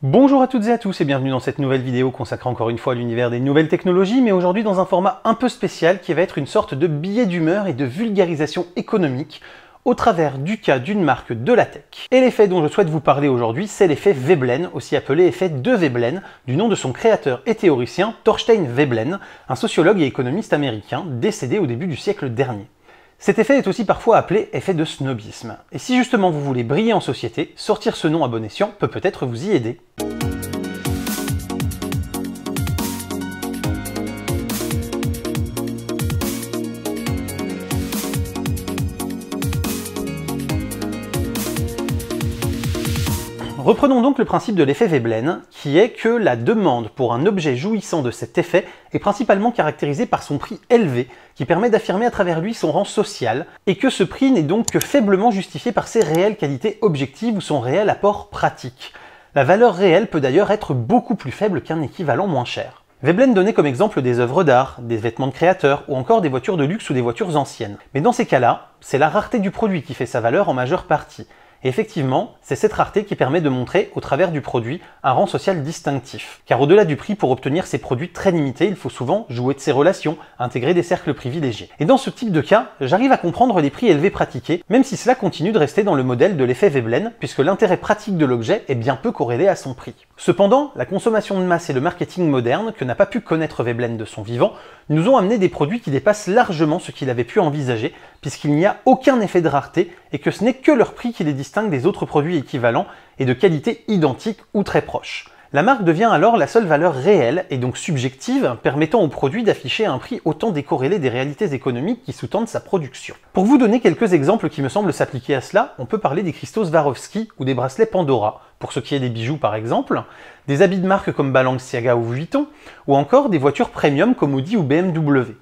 Bonjour à toutes et à tous et bienvenue dans cette nouvelle vidéo consacrée encore une fois à l'univers des nouvelles technologies, mais aujourd'hui dans un format un peu spécial qui va être une sorte de billet d'humeur et de vulgarisation économique au travers du cas d'une marque de la tech. Et l'effet dont je souhaite vous parler aujourd'hui, c'est l'effet Veblen, aussi appelé effet de Veblen, du nom de son créateur et théoricien Thorstein Veblen, un sociologue et économiste américain décédé au début du siècle dernier. Cet effet est aussi parfois appelé effet de snobisme. Et si justement vous voulez briller en société, sortir ce nom à bon escient peut peut-être vous y aider. Reprenons donc le principe de l'effet Veblen, qui est que la demande pour un objet jouissant de cet effet est principalement caractérisée par son prix élevé, qui permet d'affirmer à travers lui son rang social, et que ce prix n'est donc que faiblement justifié par ses réelles qualités objectives ou son réel apport pratique. La valeur réelle peut d'ailleurs être beaucoup plus faible qu'un équivalent moins cher. Veblen donnait comme exemple des œuvres d'art, des vêtements de créateurs, ou encore des voitures de luxe ou des voitures anciennes. Mais dans ces cas-là, c'est la rareté du produit qui fait sa valeur en majeure partie. Et effectivement, c'est cette rareté qui permet de montrer, au travers du produit, un rang social distinctif. Car au-delà du prix, pour obtenir ces produits très limités, il faut souvent jouer de ses relations, intégrer des cercles privilégiés. Et dans ce type de cas, j'arrive à comprendre les prix élevés pratiqués, même si cela continue de rester dans le modèle de l'effet Veblen, puisque l'intérêt pratique de l'objet est bien peu corrélé à son prix. Cependant, la consommation de masse et le marketing moderne, que n'a pas pu connaître Veblen de son vivant, nous ont amené des produits qui dépassent largement ce qu'il avait pu envisager, puisqu'il n'y a aucun effet de rareté et que ce n'est que leur prix qui les distingue des autres produits équivalents et de qualité identique ou très proche. La marque devient alors la seule valeur réelle et donc subjective permettant au produit d'afficher un prix autant décorrélé des réalités économiques qui sous-tendent sa production. Pour vous donner quelques exemples qui me semblent s'appliquer à cela, on peut parler des cristaux Swarovski ou des bracelets Pandora, pour ce qui est des bijoux par exemple, des habits de marque comme Balenciaga ou Vuitton, ou encore des voitures premium comme Audi ou BMW.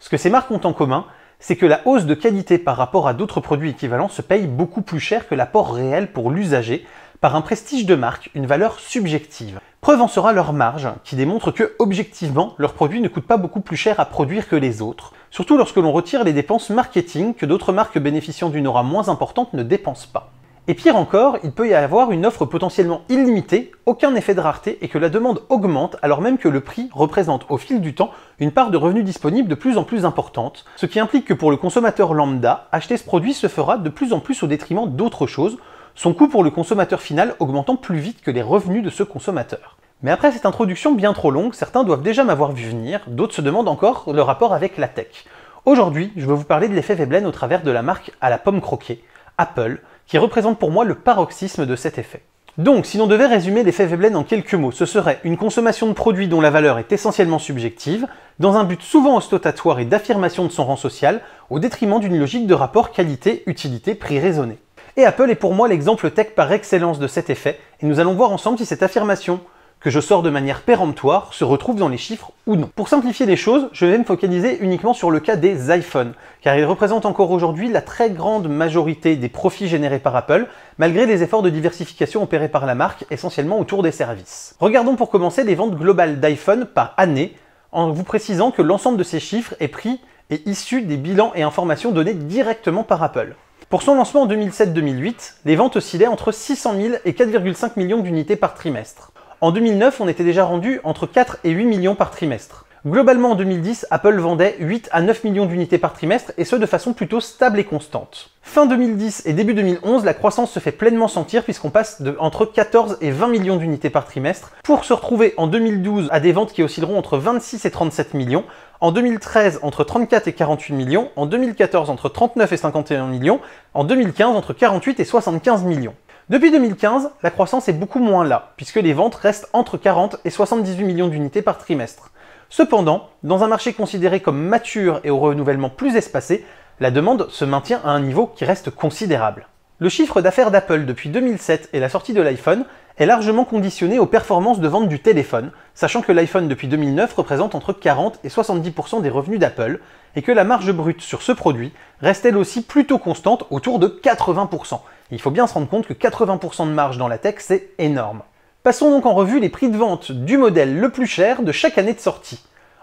Ce que ces marques ont en commun, c'est que la hausse de qualité par rapport à d'autres produits équivalents se paye beaucoup plus cher que l'apport réel pour l'usager, par un prestige de marque, une valeur subjective. Preuve en sera leur marge, qui démontre que, objectivement, leurs produits ne coûtent pas beaucoup plus cher à produire que les autres, surtout lorsque l'on retire les dépenses marketing que d'autres marques bénéficiant d'une aura moins importante ne dépensent pas. Et pire encore, il peut y avoir une offre potentiellement illimitée, aucun effet de rareté et que la demande augmente alors même que le prix représente au fil du temps une part de revenus disponibles de plus en plus importante, ce qui implique que pour le consommateur lambda, acheter ce produit se fera de plus en plus au détriment d'autres choses, son coût pour le consommateur final augmentant plus vite que les revenus de ce consommateur. Mais après cette introduction bien trop longue, certains doivent déjà m'avoir vu venir, d'autres se demandent encore le rapport avec la tech. Aujourd'hui, je veux vous parler de l'effet Veblen au travers de la marque à la pomme croquée, Apple, qui représente pour moi le paroxysme de cet effet. Donc, si l'on devait résumer l'effet Veblen en quelques mots, ce serait une consommation de produits dont la valeur est essentiellement subjective, dans un but souvent ostentatoire et d'affirmation de son rang social, au détriment d'une logique de rapport qualité-utilité-prix raisonné. Et Apple est pour moi l'exemple tech par excellence de cet effet, et nous allons voir ensemble si cette affirmation, que je sors de manière péremptoire, se retrouve dans les chiffres ou non. Pour simplifier les choses, je vais me focaliser uniquement sur le cas des iPhones, car ils représentent encore aujourd'hui la très grande majorité des profits générés par Apple, malgré les efforts de diversification opérés par la marque, essentiellement autour des services. Regardons pour commencer les ventes globales d'iPhone par année, en vous précisant que l'ensemble de ces chiffres est pris et issu des bilans et informations donnés directement par Apple. Pour son lancement en 2007-2008, les ventes oscillaient entre 600 000 et 4,5 millions d'unités par trimestre. En 2009, on était déjà rendu entre 4 et 8 millions par trimestre. Globalement, en 2010, Apple vendait 8 à 9 millions d'unités par trimestre, et ce de façon plutôt stable et constante. Fin 2010 et début 2011, la croissance se fait pleinement sentir puisqu'on passe entre 14 et 20 millions d'unités par trimestre, pour se retrouver en 2012 à des ventes qui oscilleront entre 26 et 37 millions, en 2013 entre 34 et 48 millions, en 2014 entre 39 et 51 millions, en 2015 entre 48 et 75 millions. Depuis 2015, la croissance est beaucoup moins là, puisque les ventes restent entre 40 et 78 millions d'unités par trimestre. Cependant, dans un marché considéré comme mature et au renouvellement plus espacé, la demande se maintient à un niveau qui reste considérable. Le chiffre d'affaires d'Apple depuis 2007 et la sortie de l'iPhone est largement conditionné aux performances de vente du téléphone, sachant que l'iPhone depuis 2009 représente entre 40 et 70% des revenus d'Apple, et que la marge brute sur ce produit reste elle aussi plutôt constante autour de 80%. Il faut bien se rendre compte que 80% de marge dans la tech, c'est énorme. Passons donc en revue les prix de vente du modèle le plus cher de chaque année de sortie.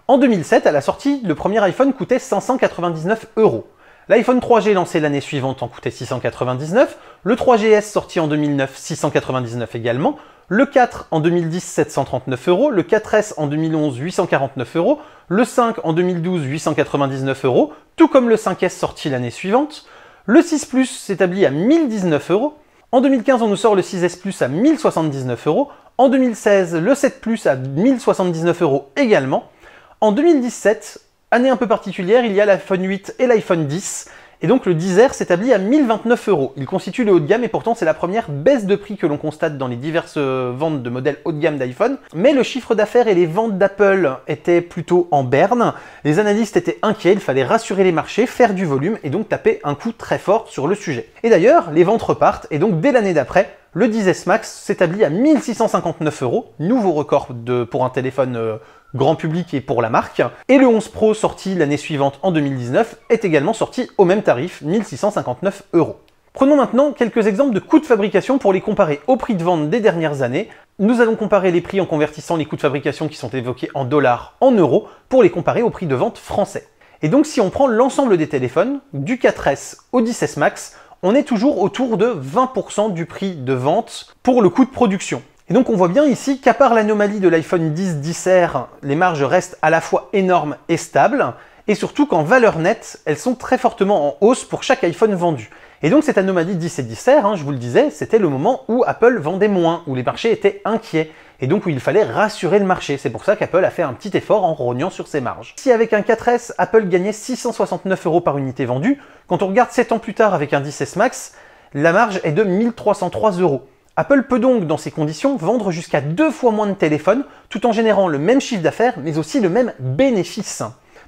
En 2007, à la sortie, le premier iPhone coûtait 599 €. L'iPhone 3G lancé l'année suivante en coûtait 699, le 3GS sorti en 2009, 699 également, le 4 en 2010 739 €, le 4S en 2011 849 €, le 5 en 2012 899 €, tout comme le 5S sorti l'année suivante. Le 6 Plus s'établit à 1019 €. En 2015, on nous sort le 6S Plus à 1079 €. En 2016, le 7 Plus à 1079 € également. En 2017, année un peu particulière, il y a l'iPhone 8 et l'iPhone 10. Et donc le 10R s'établit à 1029 €. Il constitue le haut de gamme et pourtant c'est la première baisse de prix que l'on constate dans les diverses ventes de modèles haut de gamme d'iPhone. Mais le chiffre d'affaires et les ventes d'Apple étaient plutôt en berne. Les analystes étaient inquiets, il fallait rassurer les marchés, faire du volume et donc taper un coup très fort sur le sujet. Et d'ailleurs, les ventes repartent et donc dès l'année d'après, le 10S Max s'établit à 1659 €, nouveau record pour un téléphone grand public et pour la marque. Et le 11 Pro, sorti l'année suivante en 2019, est également sorti au même tarif, 1659 €. Prenons maintenant quelques exemples de coûts de fabrication pour les comparer au prix de vente des dernières années. Nous allons comparer les prix en convertissant les coûts de fabrication qui sont évoqués en dollars en euros pour les comparer au prix de vente français. Et donc si on prend l'ensemble des téléphones, du 4S au 10S Max, on est toujours autour de 20% du prix de vente pour le coût de production. Et donc on voit bien ici qu'à part l'anomalie de l'iPhone 10 10R, les marges restent à la fois énormes et stables, et surtout qu'en valeur nette, elles sont très fortement en hausse pour chaque iPhone vendu. Et donc cette anomalie 10 et 10R, je vous le disais, c'était le moment où Apple vendait moins, où les marchés étaient inquiets, et donc où il fallait rassurer le marché. C'est pour ça qu'Apple a fait un petit effort en rognant sur ses marges. Si avec un 4S, Apple gagnait 669 € par unité vendue, quand on regarde 7 ans plus tard avec un 10S Max, la marge est de 1303 €. Apple peut donc, dans ces conditions, vendre jusqu'à 2 fois moins de téléphones, tout en générant le même chiffre d'affaires, mais aussi le même bénéfice.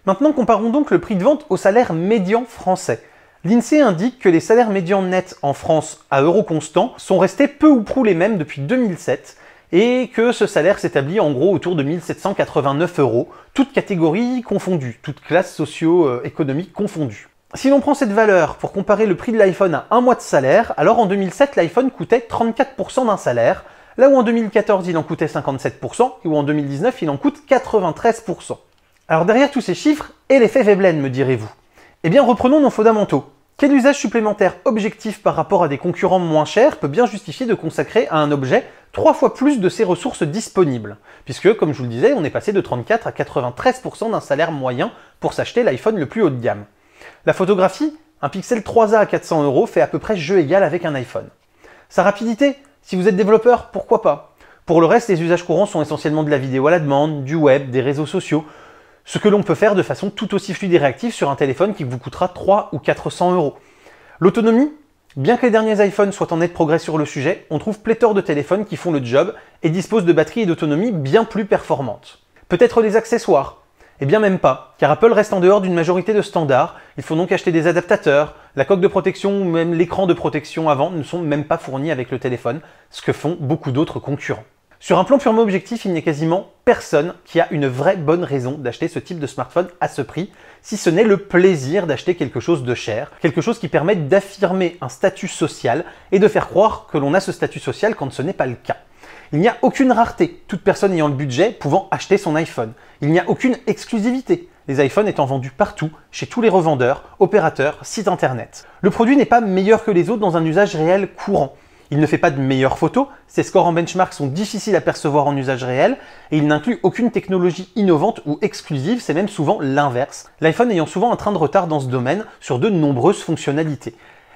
Maintenant, comparons donc le prix de vente au salaire médian français. L'INSEE indique que les salaires médians nets en France, à euros constants, sont restés peu ou prou les mêmes depuis 2007, et que ce salaire s'établit en gros autour de 1789 €, toutes catégories confondues, toutes classes socio-économiques confondues. Si l'on prend cette valeur pour comparer le prix de l'iPhone à un mois de salaire, alors en 2007, l'iPhone coûtait 34% d'un salaire, là où en 2014, il en coûtait 57%, et où en 2019, il en coûte 93%. Alors derrière tous ces chiffres, et l'effet Veblen, me direz-vous? Eh bien, reprenons nos fondamentaux. Quel usage supplémentaire objectif par rapport à des concurrents moins chers peut bien justifier de consacrer à un objet 3 fois plus de ses ressources disponibles? Puisque, comme je vous le disais, on est passé de 34 à 93% d'un salaire moyen pour s'acheter l'iPhone le plus haut de gamme. La photographie, un Pixel 3a à 400 € fait à peu près jeu égal avec un iPhone. Sa rapidité, si vous êtes développeur, pourquoi pas? Pour le reste, les usages courants sont essentiellement de la vidéo à la demande, du web, des réseaux sociaux, ce que l'on peut faire de façon tout aussi fluide et réactive sur un téléphone qui vous coûtera 300 ou 400 €. L'autonomie, bien que les derniers iPhones soient en net progrès sur le sujet, on trouve pléthore de téléphones qui font le job et disposent de batteries et d'autonomie bien plus performantes. Peut-être des accessoires? Eh bien même pas, car Apple reste en dehors d'une majorité de standards, il faut donc acheter des adaptateurs, la coque de protection ou même l'écran de protection avant ne sont même pas fournis avec le téléphone, ce que font beaucoup d'autres concurrents. Sur un plan purement objectif, il n'y a quasiment personne qui a une vraie bonne raison d'acheter ce type de smartphone à ce prix, si ce n'est le plaisir d'acheter quelque chose de cher, quelque chose qui permet d'affirmer un statut social et de faire croire que l'on a ce statut social quand ce n'est pas le cas. Il n'y a aucune rareté, toute personne ayant le budget pouvant acheter son iPhone. Il n'y a aucune exclusivité, les iPhones étant vendus partout, chez tous les revendeurs, opérateurs, sites internet. Le produit n'est pas meilleur que les autres dans un usage réel courant. Il ne fait pas de meilleures photos, ses scores en benchmark sont difficiles à percevoir en usage réel, et il n'inclut aucune technologie innovante ou exclusive, c'est même souvent l'inverse, l'iPhone ayant souvent un train de retard dans ce domaine sur de nombreuses fonctionnalités.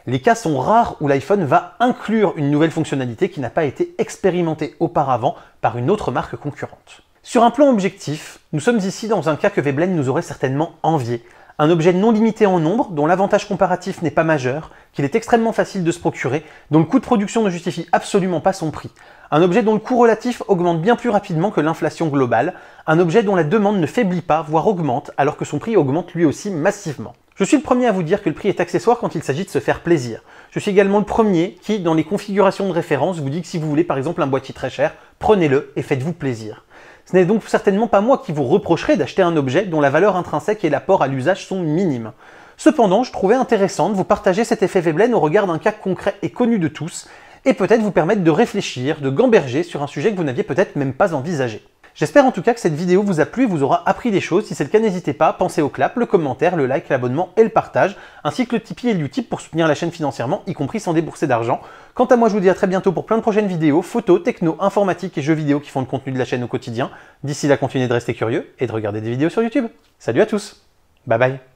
Les cas sont rares où l'iPhone va inclure une nouvelle fonctionnalité qui n'a pas été expérimentée auparavant par une autre marque concurrente. Sur un plan objectif, nous sommes ici dans un cas que Veblen nous aurait certainement envié. Un objet non limité en nombre, dont l'avantage comparatif n'est pas majeur, qu'il est extrêmement facile de se procurer, dont le coût de production ne justifie absolument pas son prix. Un objet dont le coût relatif augmente bien plus rapidement que l'inflation globale, un objet dont la demande ne faiblit pas, voire augmente, alors que son prix augmente lui aussi massivement. Je suis le premier à vous dire que le prix est accessoire quand il s'agit de se faire plaisir. Je suis également le premier qui, dans les configurations de référence, vous dit que si vous voulez par exemple un boîtier très cher, prenez-le et faites-vous plaisir. Ce n'est donc certainement pas moi qui vous reprocherai d'acheter un objet dont la valeur intrinsèque et l'apport à l'usage sont minimes. Cependant, je trouvais intéressant de vous partager cet effet Veblen au regard d'un cas concret et connu de tous, et peut-être vous permettre de réfléchir, de gamberger sur un sujet que vous n'aviez peut-être même pas envisagé. J'espère en tout cas que cette vidéo vous a plu et vous aura appris des choses. Si c'est le cas, n'hésitez pas, pensez au clap, le commentaire, le like, l'abonnement et le partage, ainsi que le Tipeee et le Utip pour soutenir la chaîne financièrement, y compris sans débourser d'argent. Quant à moi, je vous dis à très bientôt pour plein de prochaines vidéos, photos, techno, informatique et jeux vidéo qui font le contenu de la chaîne au quotidien. D'ici là, continuez de rester curieux et de regarder des vidéos sur YouTube. Salut à tous, bye bye.